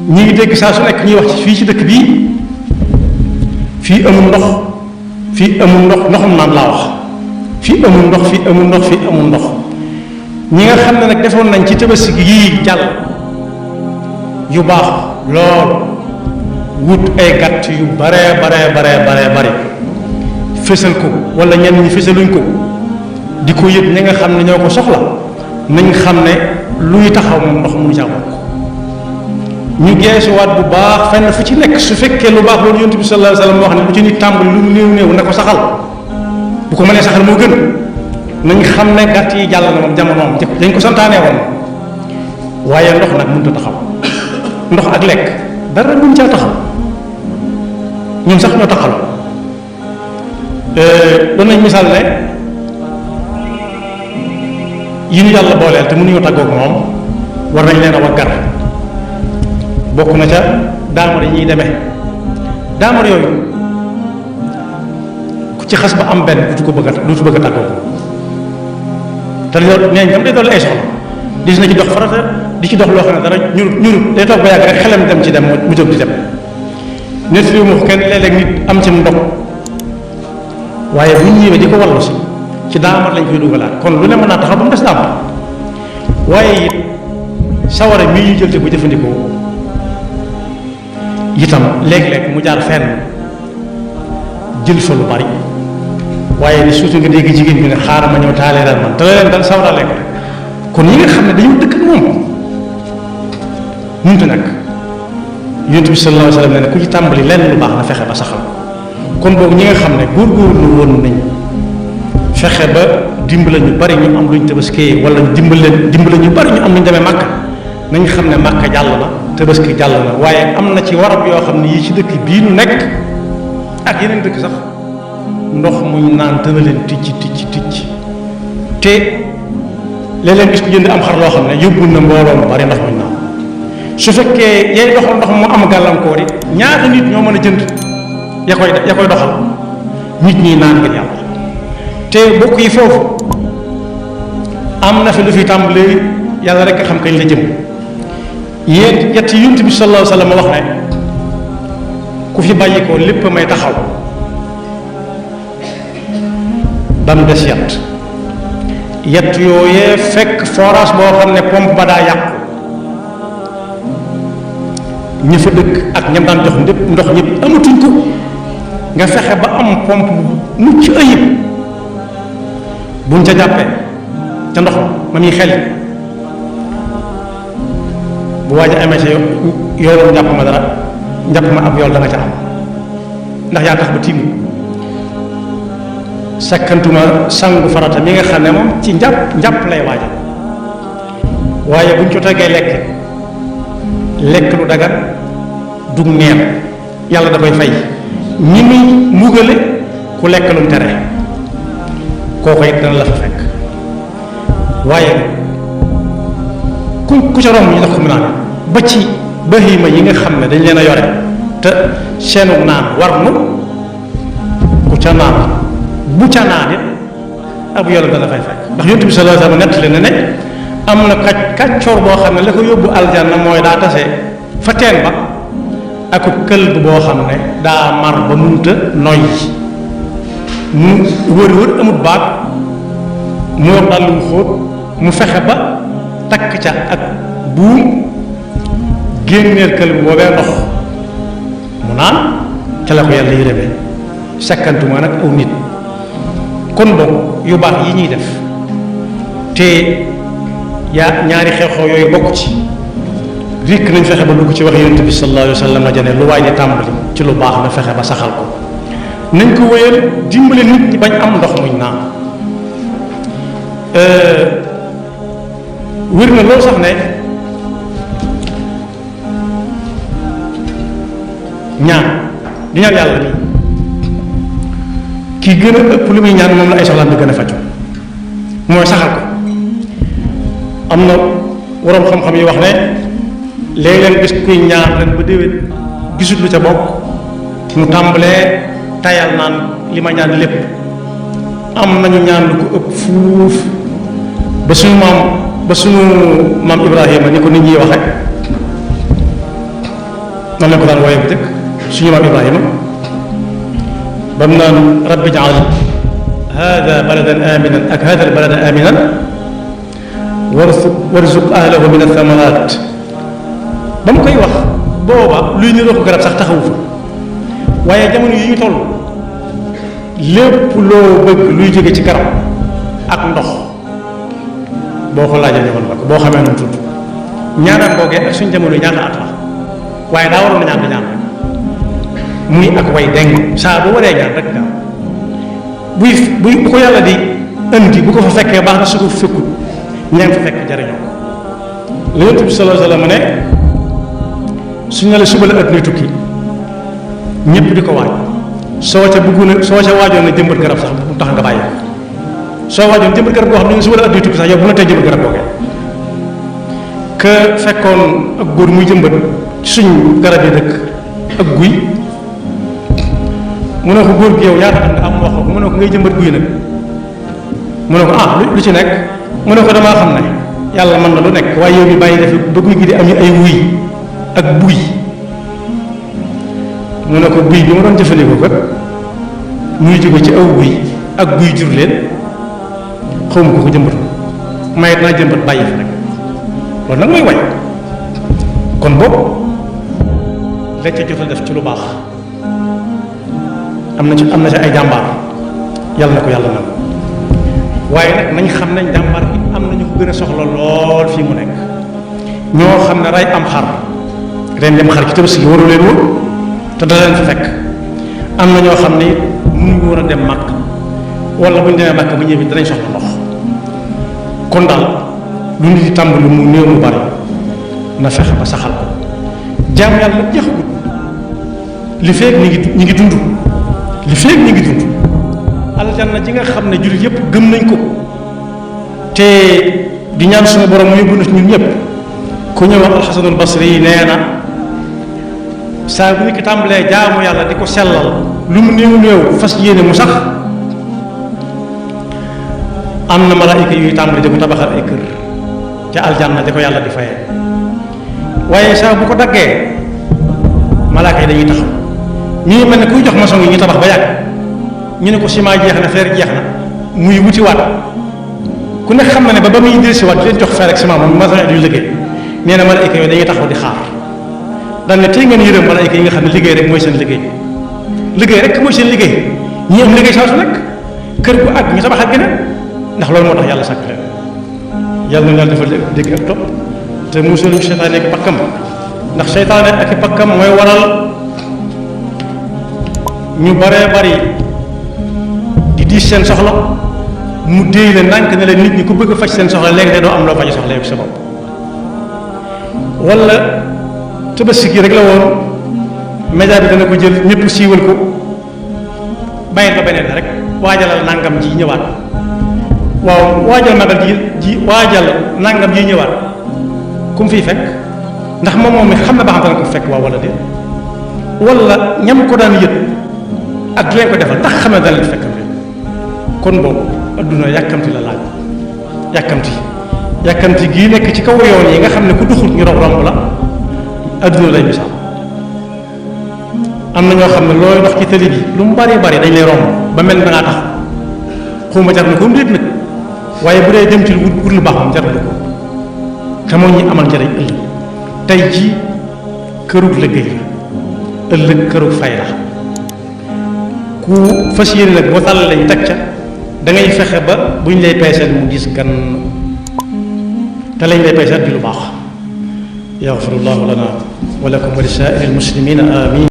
ñi ngi dégg saa su nekk ñuy wax ci fii ci dëkk bii fii amul ndox fii amul ndox ndoxum naan laa wax fii amul ndox fii amul ndox fii amul ndox ñi nga xam ne nag defoon nañ ci tabaski yii jàll yu baax lool wut ay gàtt yu bare bari fésal ko wala ñenn ñi fésaluñ ko di ko yëg ñi nga xam ne ñoo ko soxla nañ xam ne luy taxaw moom ndox mënu caa bokk ñu geesuwaat bu baax fenn fu ci nekk su fekkee lu baax loolu yonent bi sallallahu alayhi wasallam wax ne bu ci nit tàmbali lu néew néew na ko saxal bu ko mënee saxal moo gën nañ xam ne gàtt yi jàll na moom jamonoom dañ ko santaanee woon waaye ndox nag mënut a taxaw ndox ak lekk dara mënu caa taxaw ñun sax ñoo taxal doon nañ misaal ne yi ñu yàlla booleel te mënuñoo tàggoog moom war nañ leen a waggar bokk na ca daamar yi ñuy demee daamar yooyu ku ci xas ba am benn du ko bëgg a tàggoog te loolu nee ñam day doon ay soxla dis na ci dox farata di ci dox loo xam ne dara ñurut day toog ba yàgg rek xelam dem ci dem mu jóg di dem nit fi mu kenn léeg-léeg nit am ci ndox waaye bu ñu ñëwee di ko wallu si ci daamar lañ koy dugalaat kon lu ne mën naa taxaw ba mu des daamar waaye it sawara mii ñu jël te ko jëfandikoo itam léeg-léeg mu jaar fenn jël fa lu bari waaye ni surtout nga dégg jigéen bi ne xaaral ma ñëw taaleeral man te leen dal sawara lekk kon ñi nga xam ne dañu dëkk ak moom mënut nag yonent bi sallallahu alayhi wa sallam ne ku ci tàmbali lenn lu baax na fexe ba saxal kon boobu ñi nga xam ne góorgóorlu woon nañ fexe ba dimbale ñu bari ñu am luñ tabaskee wala dimbale ñu bari ñu am luñ demee màkka nañ xam ne màkka jàll na tabaski jàll na waaye am na ci warab yoo xam ne yii ci dëkk bii nu nekk ak yeneen dëkk sax ndox muñ naan tëna leen ticc te léeg-léeg gis ku jënd am xar loo xam ne yóbbul na mbooloo mu bari ndox muñ naan su fekkee yay doxal ndox mu am gàllankoor it ñaata nit ñoo mën a jënd ya koy doxal nit ñi naan ngir yàlla te bokk yi foofu am na fi lu fi tàmbalee yàlla rek a xam kañ la jëm yéen yett yonent bi sallallahu alayhi wa sallam wax ne ku fi bàyyi ko lépp may taxaw dam des yett yooyee fekk forage boo xam ne pompe ba daa yàqu ña fa dëkk ak ñam daan jox ndox ñëpp amatuñ ko nga fexe ba am pompe mucc ayib buñ ca jàppee ca ndox ma muy xel bu waaj a amee ca yoolu njàpp ma dara njàpp ma ab yool da nga ca am ndax yaa tax ba tiim sakkantuma sangu farata mi nga xam ne moom ci njàpp lay waajal waaye buñ ko tegee lekk lu dagan dug neen yàlla da koy fay ñi muy mugale ku lekk lu mu tere kooku it dana la fa fekk waaye ku ca romb ñu def ko mu naan ba ci bahima yi nga xam ne dañ leen a yore te seenu naan war nu ku ca naan bu ca naan it ab yàlla dana fay fekk ndax yonent bi sallallahu alayhi wa sallam nettali na ne am na kàccoor boo xam ne la ko yóbbu aljanna mooy daa tase fa teen ba ak këlb boo xam ne daa mar ba munta noy mu wër amut baat mu yor dàll mu xóot mu fexe ba takk ca ak buum génneel këlb boobee ndox mu naan ca la ko yàlla yërëmee sakkantuma nag aw nit kon boog yu baax yi ñuy def te yaa ñaari xew-xew yooyu bokk ci rikk nañ fexe ba dugg ci wax yonent bi sallallahu alayhi wa sallam na jane lu waay di tàmbali ci lu baax na fexe ba saxal ko nañ ko wéyal dimbale nit ñi bañ am ndox muñ naan wér na loolu sax ne ñaan di ñaan yàlla nii ki gën a ëpp lu muy ñaan moom la ay soxlaam di gën a faju mooy saxal ko am na waroom xam-xam yi wax ne léeg-léeg gis kuy ñaan ren ba déwén gisut lu ca bokk mu tàmbalee tayal naan li ma ñaan lépp am nañu ñaan lu ko ëpp fuuf ba suñu maam Ibrahima ni ko nit ñi waxe noonu lañ ko daan wooye bu dëkk suñu maam Ibrahima ba mu naan rabbi jaal hada baladan aminan ak hada al balada aminan warzuq ahlahu min athamarat ba mu koy wax booba luy niroo ko garab sax taxawu fa waaye jamono yi ñu toll lépp loo bëgg luy jóge ci garab ak ndox boo ko laajee ñëwal la ko boo xamee nu mu tudd ñaanal boogee ak suñ jamono yi ñaata at la waaye daa waroon na ñaan di ñaan rek muy ak way deng saa bu waree ñaan rek gaaw bu ko yàlla di indi bu ko fa fekkee baax na su ko fekkul ñeen fa fekk jariñoo la Yonent bi sallallahu alayhi wa sallam ne suñu la suba la adduna tukki ñëpp di ko waaj soo ca waajoon ne jëmbat garab sax bu tax nga bàyyi soo waajoon jëmbat garab goo xam ne suba la adduna tukki sax yow bu la tey jëmbat garab googee que fekkoon ak góor muy jëmbat ci suñ garab yi dëkk ak guy mu ne ko góor gi yow ñaata at nga am wax ko mu ne ko ngay jëmbat guy nag mu ne ko lu ci nekk mu ne ko damaa xam ne yàlla mën na lu nekk waaye yow mi bàyyi def ba guy gi di am ay wuy ak buy mu ne ko buy bi ma doon jëfandikoo kat muy jóge ci aw buy ak buy jur leen xaw ma ko jëmbat mayet naa jëmbat bàyyi fi rek loolu nag mooy way kon boobu la ca jot a def ci lu baax am na ci ay jàmbaar yàlla na ko yàlla nangu waaye nag nañ xam ne jàmbaar bi am na ñu ko gën a soxla lool fii mu nekk ñoo xam ne rey am xar ren dem xar ci tabaski waru leen woon te da leen fa fekk am na ñoo xam ne mënuñu war a dem màkk wala bu ñu demee màkk bu ñëwee danañ soxla ndox kon daal lu nit di tàmbali mu néew mu bari na fexe ba saxal ko jaam yàlla jeexagut li feeg ñi ngi dund li feeg ñi ngi dund aljanna ji nga xam ne jullit yëpp gëm nañ ko te di ñaan suñu borom mu yóbbu na ñun ñëpp ku ñëw wax alxasanul basri yi nee na saa bu ñu ko tàmbalee jaamu yàlla di ko sellal lu mu néew néew fas yéene mu sax am na malaayika yuy tàmbali di ko tabaxal ay kër ca aljanna di ko yàlla di fayee waaye saa bu ko daggee malaaka yi dañuy taxaw ñu ngi mel ne kuy jox maçon yi ñu tabax ba yàgg ñu ne ko ciment jeex na fer jeex na muy wuti waat ku nekk xam na ne ba muy dellusi waat di leen jox fer ak ciment moom maçon yi duñu liggéey nee na malaayika yooyu dañuy taxaw di xaar daan ne tey ngeen yërëm malaayika yi nga xam ne liggéey rek mooy seen liggéey liggéey rek mooy seen liggéey ñi am liggéey saa su nekk kër gu àgg ñu tabaxal geneen ndax loolu moo tax yàlla sàkk leen yàlla na yàlla defal dégg ak topp te musalu seytaane ak pakkam ndax seytaane ak pakkam mooy waral ñu baree bari di diis seen soxla mu déy la ndànk ne la nit ñi ku bëgg a faj seen soxla léegi te doo am loo faj soxla yow sa bopp wala tabaski gi rek la woon média bi dana ko jël ñëpp siiwal ko bàyyi ko beneen rek waajalal nangam ji ñëwaat waaw waajal magal ji waajal nangam ji ñëwaat ku mu fiy fekk ndax moom mi xam na ba xam dana ko fekk waaw wala déet wala ñam ko daan yët ak leen ko defal ndax xam ne dana leen fekk kon boobu adduna yàkkamti la laaj yàkkamti gii nekk ci kaw yoon yi nga xam ne ku duxul ñu romb la adduna lay misaal am na ñoo xam ne looy dox ci tëli bi lu mu bari bari dañ lay romb ba mel ni da ngaa tax xuma jar na ko mu déet nag waaye bu dee dem ci wut lu baax moom jar na ko te moo ñi amal njëriñ ëllëg tey ji kërug liggéey la ëllëg kërug fay la ku fas yéene nag boo tàll lañ teg ca da ngay fexe ba bu ñu lay peeseel mu gis gan te lañ lay peeseel di lu baax yaxfirullahu lana wa lakum wa li saa'iril muslimina amin